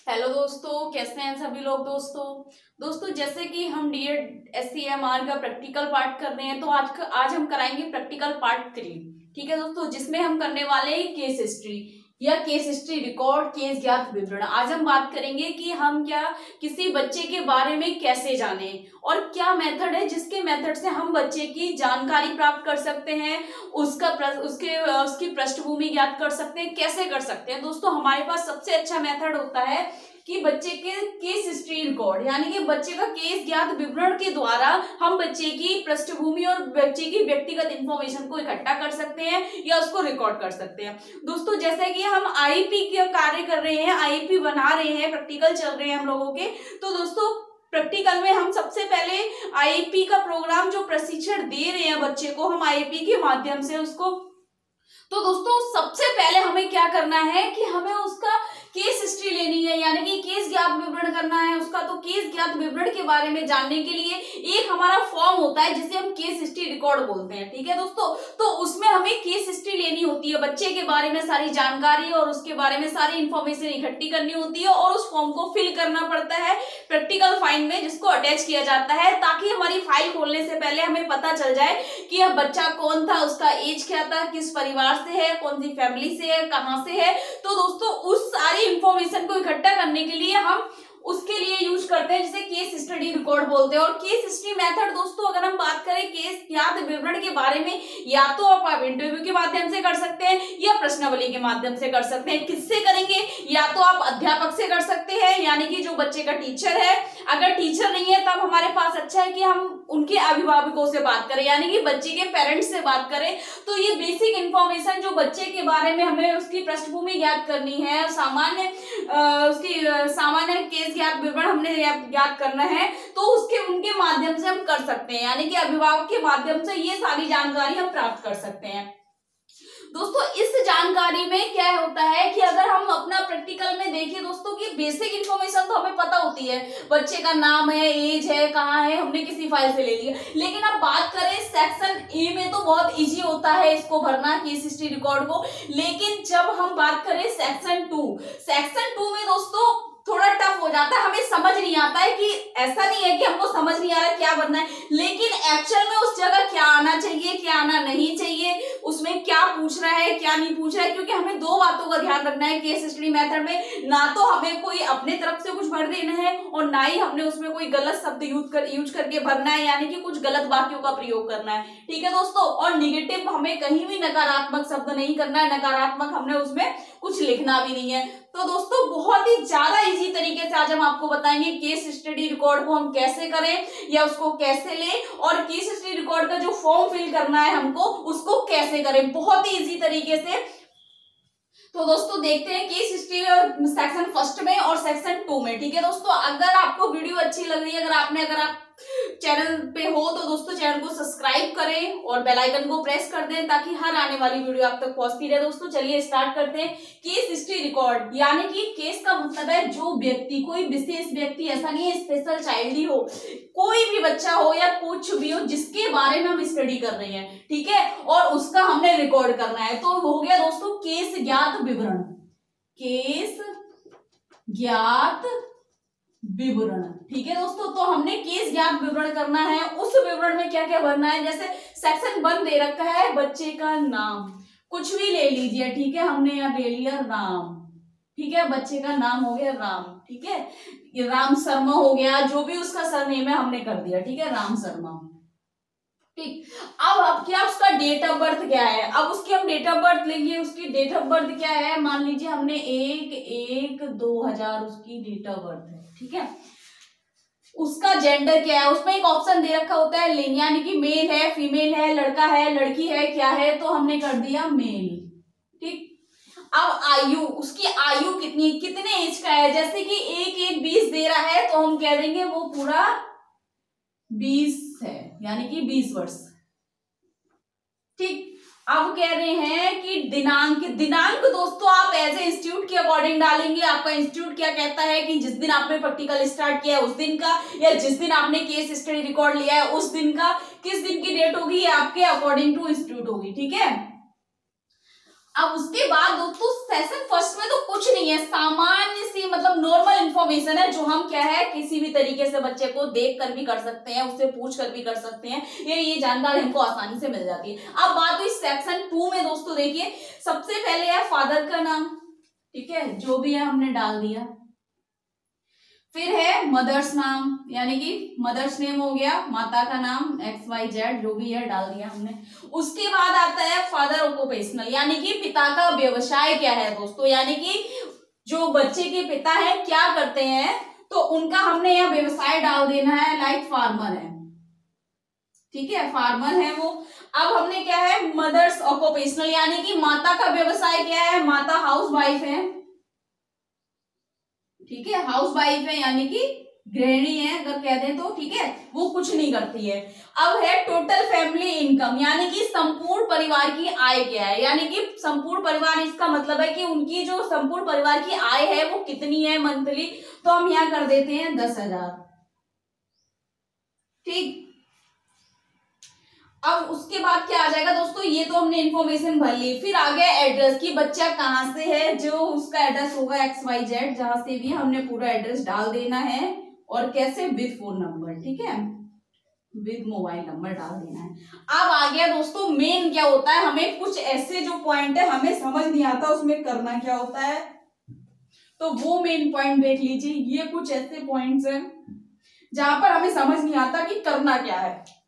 Hello दोस्तों, कैसे हैं सभी लोग। दोस्तों जैसे कि हम डीएड SCMR का प्रैक्टिकल पार्ट कर रहे हैं, तो आज हम कराएंगे प्रैक्टिकल पार्ट 3। ठीक है दोस्तों, जिसमें हम करने वाले हैं केस हिस्ट्री या केस हिस्ट्री रिकॉर्ड, केस ज्ञात विवरण। आज हम बात करेंगे कि हम किसी बच्चे के बारे में कैसे जाने और क्या मेथड है जिसके मेथड से हम बच्चे की जानकारी प्राप्त कर सकते हैं, उसकी पृष्ठभूमि ज्ञात कर सकते हैं, कैसे कर सकते हैं। दोस्तों हमारे पास सबसे अच्छा मेथड होता है कि बच्चे के केस हिस्ट्री रिकॉर्ड, यानी कि बच्चे का केस ज्ञात विवरण के द्वारा हम बच्चे की पृष्ठभूमि और बच्चे की व्यक्तिगत इंफॉर्मेशन को इकट्ठा कर सकते हैं या उसको रिकॉर्ड कर सकते हैं। दोस्तों जैसे कि हम IEP का कार्य कर रहे हैं, IEP बना रहे हैं, प्रैक्टिकल चल रहे हैं हम लोगों के, तो दोस्तों प्रैक्टिकल में हम सबसे पहले IEP का प्रोग्राम जो प्रशिक्षण दे रहे हैं बच्चे को, हम IEP के माध्यम से उसको, तो दोस्तों सबसे पहले हमें क्या करना है कि हमें उसका केस हिस्ट्री लेनी है, यानी कि केस ज्ञात विवरण करना है उसका। तो केस ज्ञात विवरण के बारे में जानने के लिए एक हमारा फॉर्म होता है जिसे हम केस हिस्ट्री रिकॉर्ड बोलते हैं। ठीक है दोस्तों, तो उसमें हमें केस हिस्ट्री लेनी होती है, बच्चे के बारे में सारी जानकारी और उसके बारे में सारी इंफॉर्मेशन इकट्ठी करनी होती है और उस फॉर्म को फिल करना पड़ता है प्रैक्टिकल फाइल में, जिसको अटैच किया जाता है, ताकि हमारी फाइल खोलने से पहले हमें पता चल जाए कि यह बच्चा कौन था, उसका एज क्या था, किस परिवार से है, कौन सी फैमिली से है, कहां से है। तो दोस्तों उस सारी इंफॉर्मेशन को इकट्ठा करने के लिए हम उसके लिए यूज करते हैं जिसे केस स्टडी रिकॉर्ड बोलते हैं। और केस हिस्ट्री मेथड दोस्तों, अगर हम बात करें केस ज्ञात विवरण के बारे में, या तो आप इंटरव्यू के माध्यम से कर सकते हैं या प्रश्नावली के माध्यम से कर सकते हैं। किससे करेंगे? या तो आप अध्यापक से कर सकते हैं, यानी कि जो बच्चे का टीचर है। अगर टीचर नहीं है तब हमारे पास अच्छा है कि हम उनके अभिभावकों से बात करें, यानी कि बच्चे के पेरेंट्स से बात करें। तो ये बेसिक इंफॉर्मेशन जो बच्चे के बारे में हमें उसकी पृष्ठभूमि ज्ञात करनी है, सामान्य केस ज्ञात विवरण हमने ज्ञात करना है, तो उनके माध्यम से हम कर सकते हैं, यानी कि अभिभावक के माध्यम से ये सारी जानकारी हम प्राप्त कर सकते हैं। दोस्तों इस जानकारी में क्या होता है कि अगर हम अपना प्रैक्टिकल में देखें दोस्तों की बेसिक इंफॉर्मेशन तो हमें पता होती है, बच्चे का नाम है, एज है, कहाँ है, हमने किसी फाइल से ले लिया। लेकिन अब बात करें सेक्शन ए में तो बहुत इजी होता है इसको भरना, केस हिस्ट्री रिकॉर्ड को। लेकिन जब हम बात करें सेक्शन 2 में दोस्तों थोड़ा टफ हो जाता है, हमें समझ नहीं आता है कि ऐसा नहीं है कि हमको समझ नहीं आ रहा है क्या बनना है, लेकिन एक्चुअल में उस जगह क्या आना चाहिए, क्या आना नहीं चाहिए, उसमें क्या पूछ रहा है, क्या नहीं पूछ रहा है। क्योंकि हमें दो बातों का ध्यान रखना है केस हिस्ट्री मेथड में, ना तो हमें कोई अपने तरफ से कुछ भर देना है और ना ही हमने उसमें कोई गलत शब्द यूज करके भरना है, यानी कि कुछ गलत वाक्यों का प्रयोग करना है। ठीक है दोस्तों, और निगेटिव हमें कहीं भी नकारात्मक शब्द नहीं करना है, नकारात्मक हमने उसमें कुछ लिखना भी नहीं है। तो दोस्तों बहुत ही ज्यादा इजी तरीके से आज हम आपको बताएंगे केस स्टडी रिकॉर्ड को हम कैसे करें या उसको कैसे लें, और केस स्टडी रिकॉर्ड का जो फॉर्म फिल करना है हमको उसको कैसे करें, बहुत ही इजी तरीके से। तो दोस्तों देखते हैं केस हिस्ट्री सेक्शन 1 में और सेक्शन 2 में। ठीक है दोस्तों, अगर आपको वीडियो अच्छी लग रही है, अगर आप चैनल पे हो तो दोस्तों चैनल को सब्सक्राइब करें और बेल आइकन को प्रेस कर दें ताकि हर आने वाली वीडियो आप तक पहुंचती रहे। दोस्तों चलिए स्टार्ट करते हैं। केस हिस्ट्री रिकॉर्ड, यानी कि केस का मतलब है जो व्यक्ति, कोई विशेष व्यक्ति, ऐसा नहीं है स्पेशल चाइल्ड ही हो, कोई भी बच्चा हो या कुछ भी हो जिसके बारे में हम स्टडी कर रहे हैं, ठीक है, और उसका हमने रिकॉर्ड करना है। तो हो गया दोस्तों केस ज्ञात विवरण, केस ज्ञात विवरण। ठीक है दोस्तों, तो हमने केस ज्ञात विवरण करना है। उस विवरण में क्या क्या भरना है, जैसे सेक्शन 1 दे रखा है बच्चे का नाम, कुछ भी ले लीजिए। ठीक है, हमने यहाँ ले लिया राम, ठीक है, बच्चे का नाम हो गया राम, ठीक है, ये राम शर्मा हो गया, जो भी उसका सरनेम है हमने कर दिया, ठीक है, राम शर्मा। ठीक, अब क्या उसका डेट ऑफ बर्थ क्या है, अब उसकी हम डेट ऑफ बर्थ लेंगे। उसकी डेट ऑफ बर्थ क्या है, मान लीजिए हमने 1/1/2000 उसकी डेट ऑफ बर्थ है, ठीक है। उसका जेंडर क्या है, उसमें एक ऑप्शन दे रखा होता है लिंग, यानी कि मेल है, फीमेल है, लड़का है, लड़की है, क्या है, तो हमने कर दिया मेल। ठीक, अब आयु, उसकी आयु कितने एज का है, जैसे कि 1/1/20 दे रहा है तो हम कह देंगे वो पूरा 20 है, यानी कि 20 वर्ष। ठीक, अब कह रहे हैं कि दिनांक दोस्तों आप एज ए इंस्टीट्यूट के अकॉर्डिंग डालेंगे। आपका इंस्टीट्यूट क्या कहता है कि जिस दिन आपने प्रैक्टिकल स्टार्ट किया है उस दिन का, या जिस दिन आपने केस स्टडी रिकॉर्ड लिया है उस दिन का, किस दिन की डेट होगी आपके अकॉर्डिंग टू इंस्टीट्यूट होगी। ठीक है, अब उसके बाद दोस्तों सेशन फर्स्ट में तो कुछ नहीं है, सामान्य सी मतलब नॉर्मल इंफॉर्मेशन है, जो हम क्या है किसी भी तरीके से बच्चे को देख कर भी कर सकते हैं, उससे पूछ कर भी कर सकते हैं, ये जानकारी हमको आसानी से मिल जाती है। अब बात हुई सेक्शन 2 में दोस्तों, देखिए सबसे पहले है फादर का नाम, ठीक है, जो भी है हमने डाल दिया। फिर है मदर्स नाम, यानी कि मदर्स नेम हो गया, माता का नाम XYZ जो भी है डाल दिया हमने। उसके बाद आता है फादर ऑक्यूपेशनल, यानी कि पिता का व्यवसाय क्या है दोस्तों, यानी कि जो बच्चे के पिता है क्या करते हैं, तो उनका हमने यहाँ व्यवसाय डाल देना है, लाइक फार्मर है, ठीक है, फार्मर है वो। अब हमने क्या है मदर्स ऑक्यूपेशनल, यानी कि माता का व्यवसाय क्या है, माता हाउस वाइफ है, ठीक है, हाउस वाइफ है यानी कि गृहिणी है अगर कह दें तो, ठीक है, वो कुछ नहीं करती है। अब है टोटल फैमिली इनकम, यानी कि संपूर्ण परिवार की आय क्या है, यानी कि संपूर्ण परिवार, इसका मतलब है कि उनकी जो संपूर्ण परिवार की आय है वो कितनी है मंथली, तो हम यहाँ कर देते हैं 10,000, ठीक। अब उसके बाद क्या आ जाएगा दोस्तों, ये तो हमने इन्फॉर्मेशन भर ली। फिर आ गया एड्रेस की बच्चा कहाँ से है, जो उसका एड्रेस होगा XYZ, जहां से भी हमने पूरा एड्रेस डाल देना है, और कैसे, विद फोन नंबर, ठीक है, विद मोबाइल नंबर डाल देना है। अब आ गया दोस्तों मेन क्या होता है, हमें कुछ ऐसे जो पॉइंट है हमें समझ नहीं आता उसमें करना क्या होता है, तो वो मेन पॉइंट देख लीजिए। ये कुछ ऐसे पॉइंट्स हैं जहां पर हमें समझ नहीं आता कि करना क्या है।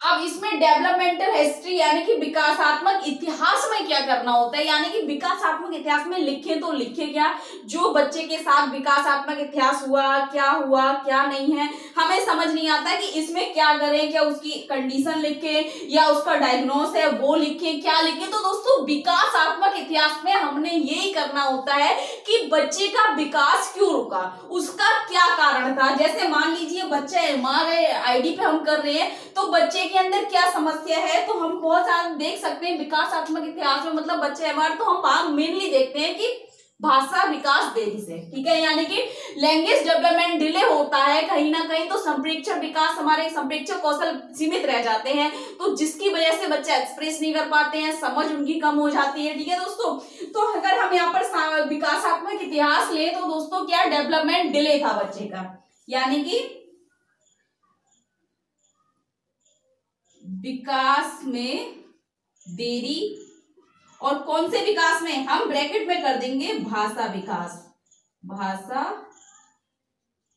अब इसमें डेवलपमेंटल हिस्ट्री यानी कि विकासात्मक इतिहास में क्या करना होता है, यानी कि विकासात्मक इतिहास में लिखे तो लिखे क्या, जो बच्चे के साथ विकासात्मक इतिहास हुआ क्या नहीं है, हमें समझ नहीं आता कि इसमें क्या करें, क्या उसकी कंडीशन लिखे या उसका डायग्नोस है वो लिखे, क्या लिखे। तो दोस्तों विकासात्मक इतिहास में हमने यही करना होता है कि बच्चे का विकास क्यों रुका, उसका क्या कारण था। जैसे मान लीजिए बच्चा हमारे ID पे हम कर रहे हैं, तो बच्चे के अंदर क्या समस्या है, तो हम बहुत सारा देख सकते हैं विकासात्मक इतिहास में, मतलब बच्चे हमारे, तो हम बात मेनली देखते हैं कि भाषा विकास देरी से, ठीक है, यानी कि लैंग्वेज डेवलपमेंट डिले होता है कहीं ना कहीं, तो संप्रेक्षण विकास, हमारे संप्रेक्षण कौशल सीमित रह जाते हैं, तो जिसकी वजह से बच्चे एक्सप्रेस नहीं कर पाते हैं, समझ उनकी कम हो जाती है, ठीक है दोस्तों। तो अगर हम यहाँ पर विकासात्मक इतिहास ले तो दोस्तों क्या डेवलपमेंट डिले था बच्चे का, यानी कि विकास में देरी, और कौन से विकास में, हम ब्रैकेट में कर देंगे भाषा विकास, भाषा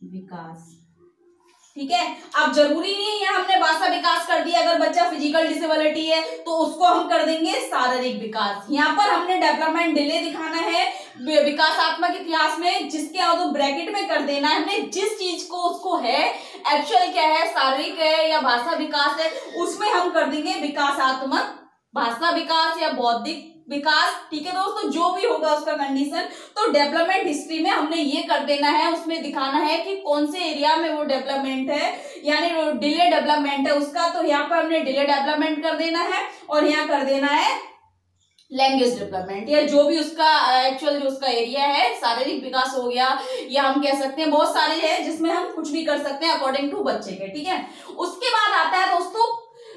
विकास, ठीक है। अब जरूरी नहीं है हमने भाषा विकास कर दिया, अगर बच्चा फिजिकल डिसेबिलिटी है तो उसको हम कर देंगे शारीरिक विकास। यहाँ पर हमने डेवलपमेंट डिले दिखाना है विकासात्मक इतिहास में, जिसके तो ब्रैकेट में कर देना है हमने, जिस चीज को उसको है एक्चुअल क्या है, शारीरिक है या भाषा विकास है, उसमें हम कर देंगे विकासात्मक, भाषा विकास या बौद्धिक विकास, ठीक है दोस्तों, जो भी होगा उसका कंडीशन। तो डेवलपमेंट हिस्ट्री में हमने ये कर देना है, उसमें दिखाना है कि कौन से एरिया में वो डेवलपमेंट है, यानी डिले डेवलपमेंट है उसका, तो यहाँ पर हमने डिले डेवलपमेंट कर देना है, और यहाँ कर देना है लैंग्वेज डेवलपमेंट, या जो भी उसका एक्चुअल जो उसका एरिया है, शारीरिक विकास हो गया, या हम कह सकते हैं बहुत सारे हैं जिसमें हम कुछ भी कर सकते हैं अकॉर्डिंग टू बच्चे के, ठीक है। उसके बाद आता है दोस्तों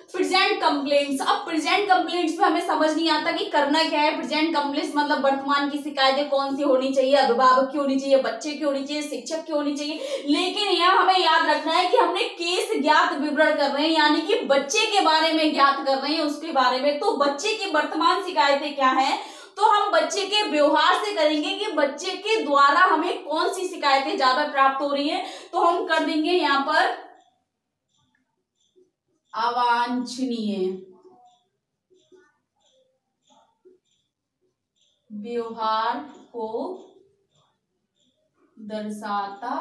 प्रेजेंट कंप्लेंट्स। अब प्रेजेंट कंप्लेंट्स में हमें समझ नहीं आता कि करना क्या है। प्रेजेंट कंप्लेंट्स मतलब वर्तमान की शिकायतें कौन सी होनी चाहिए, अभिभावक की होनी चाहिए, बच्चे की होनी चाहिए, शिक्षक की होनी चाहिए। लेकिन यहाँ हमें याद रखना है कि हमने केस ज्ञात विवरण कर रहे हैं, यानी कि बच्चे के बारे में ज्ञात कर रहे हैं, उसके बारे में। तो बच्चे की वर्तमान शिकायतें क्या है, तो हम बच्चे के व्यवहार से करेंगे कि बच्चे के द्वारा हमें कौन सी शिकायतें ज्यादा प्राप्त हो रही है। तो हम कर देंगे यहाँ पर अवांछनीय व्यवहार को दर्शाता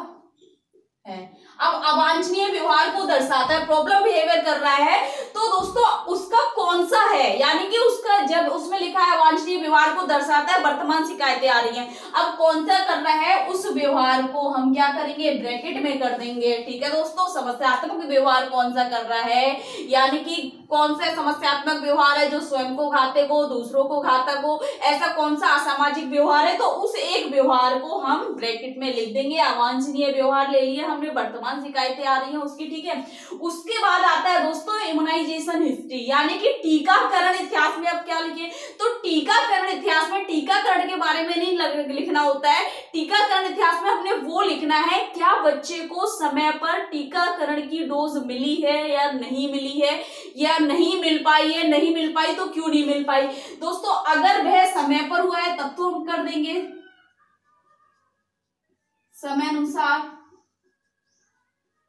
है। अब अवांछनीय व्यवहार को दर्शाता है, प्रॉब्लम बिहेवियर कर रहा है, तो दोस्तों उसका कौन सा है, यानी कि उसका जब उसमें लिखा है अवांछनीय व्यवहार को दर्शाता है, वर्तमान शिकायतें आ रही हैं, अब कौन सा कर रहा है, उस व्यवहार को हम क्या करेंगे, ब्रैकेट में कर देंगे, ठीक है दोस्तों। समस्यात्मक व्यवहार कौन सा कर रहा है, यानी कि कौन सा समस्यात्मक व्यवहार है जो स्वयं को घातक हो, दूसरों को घातक हो, ऐसा कौन सा असामाजिक व्यवहार है, तो उस एक व्यवहार को हम ब्रैकेट में लिख देंगे। अवांछनीय व्यवहार ले लिए हमने वर्तमान शिकायतें आ रही हैं उसकी, ठीक है। उसके बाद आता है दोस्तों इम्यूनाइजेशन हिस्ट्री, यानी कि टीकाकरण इतिहास में अब क्या लिखे, तो टीकाकरण इतिहास में टीकाकरण के बारे में नहीं लिखना होता है, टीकाकरण इतिहास में हमने वो लिखना है क्या बच्चे को समय पर टीकाकरण की डोज मिली है या नहीं मिली है, या नहीं मिल पाई है, नहीं मिल पाई तो क्यों नहीं मिल पाई। दोस्तों अगर वह समय पर हुआ है तब तो हम कर देंगे समय अनुसार,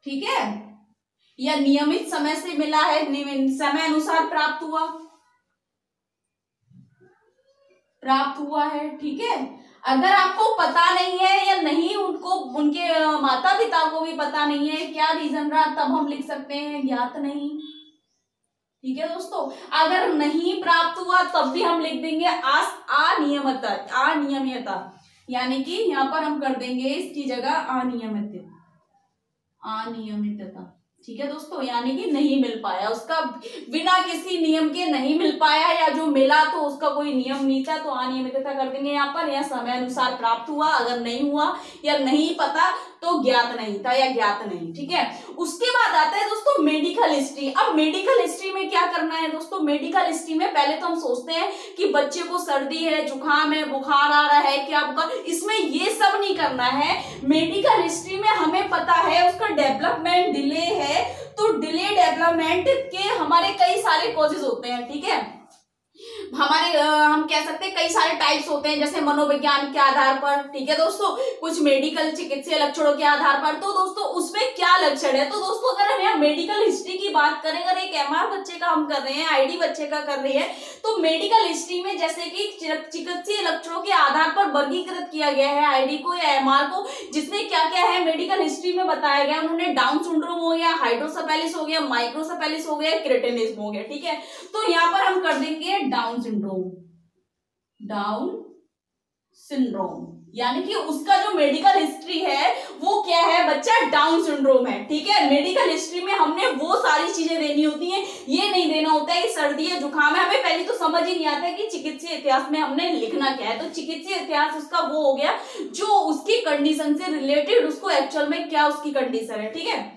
ठीक है, या नियमित समय से मिला है, समय अनुसार प्राप्त हुआ है, ठीक है। अगर आपको पता नहीं है या नहीं, उनको उनके माता पिता को भी पता नहीं है क्या रीजन रहा, तब हम लिख सकते हैं ज्ञात नहीं, ठीक है दोस्तों। अगर नहीं प्राप्त हुआ तब भी हम लिख देंगे अनियमितता, यानी कि यहाँ पर हम कर देंगे इसकी जगह अनियमितता, ठीक है दोस्तों, यानी कि नहीं मिल पाया, उसका बिना किसी नियम के नहीं मिल पाया, या जो मिला तो उसका कोई नियम नहीं था, तो अनियमितता कर देंगे यहाँ पर, या समय अनुसार प्राप्त हुआ, अगर नहीं हुआ या नहीं पता तो ज्ञात नहीं था या ज्ञात नहीं, ठीक है। उसके बाद आता है दोस्तों मेडिकल हिस्ट्री। अब मेडिकल हिस्ट्री में क्या करना है दोस्तों, मेडिकल हिस्ट्री में पहले तो हम सोचते हैं कि बच्चे को सर्दी है, जुकाम है, बुखार आ रहा है, क्या बुखार, इसमें ये सब नहीं करना है। मेडिकल हिस्ट्री में हमें पता है उसका डेवलपमेंट डिले है, तो डिले डेवलपमेंट के हमारे कई सारे कॉजेज होते हैं, ठीक है। हमारे हम कह सकते हैं कई सारे टाइप्स होते हैं, जैसे मनोविज्ञान के आधार पर, ठीक है दोस्तों, कुछ मेडिकल चिकित्सीय लक्षणों के आधार पर, तो दोस्तों उसमें क्या लक्षण है। तो दोस्तों अगर हम यहाँ मेडिकल हिस्ट्री की बात करें, अगर एक एमआर बच्चे का हम कर रहे हैं, आईडी बच्चे का कर रहे हैं, तो मेडिकल हिस्ट्री में जैसे कि चिकित्सीय लक्षणों के आधार पर वर्गीकृत किया गया है आईडी को या एमआर को, जिसमें क्या क्या है मेडिकल हिस्ट्री में बताया गया, उन्होंने डाउन सिंड्रोम हो गया, हाइड्रोसेफेलिस हो गया, माइक्रोसेफेलिस हो गया, क्रेटिनिज्म हो गया, ठीक है। तो यहाँ पर हम कर देंगे डाउन सिंड्रोम, यानी कि उसका जो मेडिकल हिस्ट्री है वो क्या है, बच्चा डाउन सिंड्रोम है, ठीक है। मेडिकल हिस्ट्री में हमने वो सारी चीजें देनी होती हैं, ये नहीं देना होता है कि सर्दी है, जुकाम है, हमें पहले तो समझ ही नहीं आता है कि चिकित्सीय इतिहास में हमने लिखना क्या है। तो चिकित्सीय इतिहास उसका वो हो गया जो उसकी कंडीशन से रिलेटेड, उसको एक्चुअल में क्या उसकी कंडीशन है, ठीक है।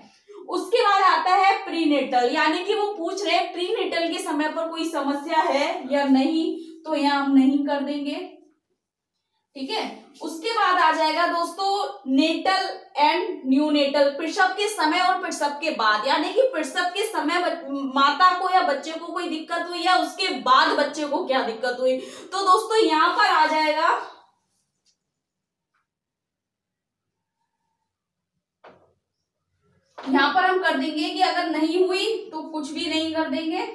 उसके बाद आता है प्रीनेटल, यानी कि वो पूछ रहे हैं प्रीनेटल के समय पर कोई समस्या है या नहीं, तो यहाँ हम नहीं कर देंगे, ठीक है। उसके बाद आ जाएगा दोस्तों नेटल एंड न्यूनेटल, प्रसव के समय और प्रसव के बाद, यानी कि प्रसव के समय माता को या बच्चे को कोई दिक्कत हुई या उसके बाद बच्चे को क्या दिक्कत हुई। तो दोस्तों यहाँ पर आ जाएगा यहाँ पर हम कर देंगे कि अगर नहीं हुई तो कुछ भी नहीं कर देंगे,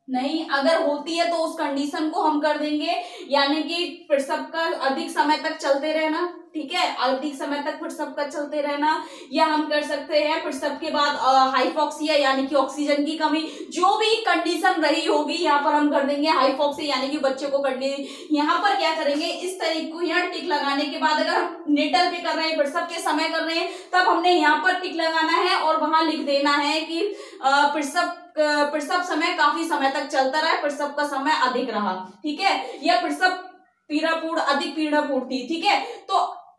नहीं, अगर होती है तो उस कंडीशन को हम कर देंगे, यानी कि प्रसव का अधिक समय तक चलते रहना, ठीक है, अधिक समय तक प्रसव का चलते रहना, या हम कर सकते हैं प्रसव के बाद हाइपोक्सिया, यानी कि ऑक्सीजन की कमी, जो भी कंडीशन रही होगी यहाँ पर हम कर देंगे हाइपोक्सिया, यानी कि बच्चे को यहाँ पर क्या करेंगे, इस तरीके को यहाँ टिक लगाने के बाद अगर हम नेटल पे कर रहे हैं, प्रसव के समय कर रहे हैं, तब हमने यहाँ पर टिक लगाना है और वहां लिख देना है कि प्रसव समय काफी समय तक चलता रहा, प्रसव का समय अधिक रहा, ठीक है, या प्रसव पीड़ापूर्ण अधिक पीड़ापूर्ण थी, ठीक है। तो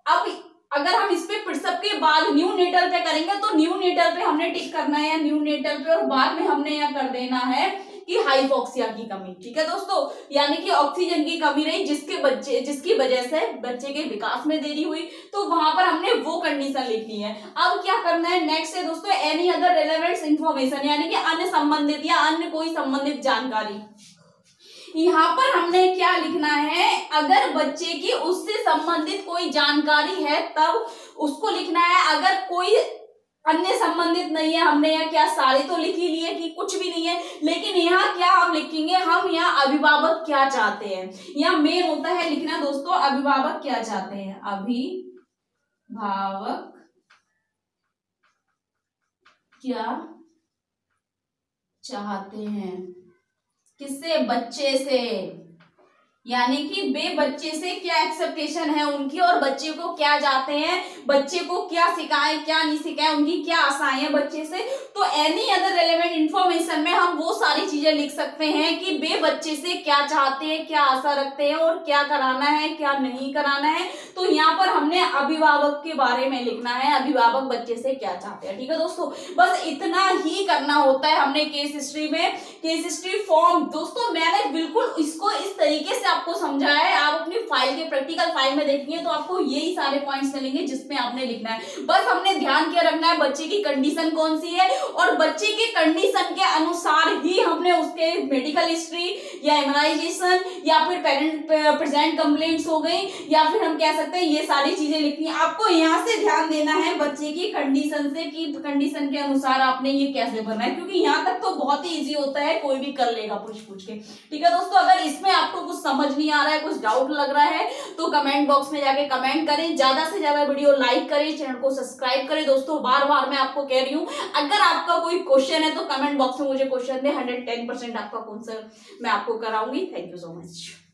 अब अगर हम इस पे प्रसव के बाद न्यू नेटल पे करेंगे तो न्यू नेटल पे हमने टिक करना है, न्यू नेटल पे, और बाद में हमने यह कर देना है कि हाइपोक्सिया की कमी, ठीक है दोस्तों, यानी कि ऑक्सीजन की कमी रही जिसकी वजह से बच्चे के विकास में देरी हुई, तो वहां पर हमने वो कंडीशन लिखनी है। अब क्या करना है, नेक्स्ट है दोस्तों एनी अदर रेलेवेंट इंफॉर्मेशन, यानी कि अन्य संबंधित या अन्य कोई संबंधित जानकारी। यहाँ पर हमने क्या लिखना है, अगर बच्चे की उससे संबंधित कोई जानकारी है तब उसको लिखना है, अगर कोई अन्य संबंधित नहीं है, हमने यहाँ क्या सारे तो लिख ही लिए कि कुछ भी नहीं है, लेकिन यहाँ क्या हम लिखेंगे, हम यहाँ अभिभावक क्या चाहते हैं, यहाँ मेन होता है लिखना दोस्तों अभिभावक क्या चाहते हैं, अभिभावक क्या चाहते हैं, किससे, बच्चे से, यानी कि वे बच्चे से क्या एक्सपेक्टेशन है उनकी, और बच्चे को क्या चाहते हैं, बच्चे को क्या सिखाएं क्या नहीं सिखाएं, उनकी क्या आशाएं हैं बच्चे से। तो एनी अदर रेलेवेंट इंफॉर्मेशन में हम वो सारी चीजें लिख सकते हैं कि वे बच्चे से क्या चाहते हैं, क्या आशा रखते हैं, और क्या कराना है क्या नहीं कराना है। तो यहाँ पर हमने अभिभावक के बारे में लिखना है, अभिभावक बच्चे से क्या चाहते हैं। ठीक है दोस्तों, बस इतना ही करना होता है हमने केस हिस्ट्री में। केस हिस्ट्री फॉर्म दोस्तों मैंने बिल्कुल इसको इस तरीके से आपको समझाया है। आप अपनी फाइल के प्रैक्टिकल फाइल में देखेंगे तो आपको यही सारे पॉइंट्स मिलेंगे जिसमें आपने लिखना है। बस हमने ध्यान क्या रखना है, बच्चे की कंडीशन कौन सी है, और बच्चे के कंडीशन के अनुसार ही हमने उसके मेडिकल हिस्ट्री या इम्यूनाइजेशन या फिर पेरेंट प्रेजेंट कंप्लेंट्स हो गई, या फिर हम कह सकते हैं ये सारी चीजें लिखनी है। आपको यहाँ से ध्यान देना है बच्चे की कंडीशन से कि कंडीशन के अनुसार आपने ये कैसे भरना है, क्योंकि यहाँ तक तो बहुत ही इजी होता है, कोई भी कर लेगा पूछ के। ठीक है दोस्तों, अगर इसमें आपको कुछ समझ नहीं आ रहा है, कुछ डाउट लग रहा है तो कमेंट बॉक्स में जाके कमेंट करें, ज्यादा से ज्यादा वीडियो लाइक करें, चैनल को सब्सक्राइब करें। दोस्तों बार बार मैं आपको कह रही हूँ, अगर आपका कोई क्वेश्चन है तो कमेंट बॉक्स में मुझे क्वेश्चन दे, 110% आपका आंसर मैं आपको कराऊंगी। Thank you so much.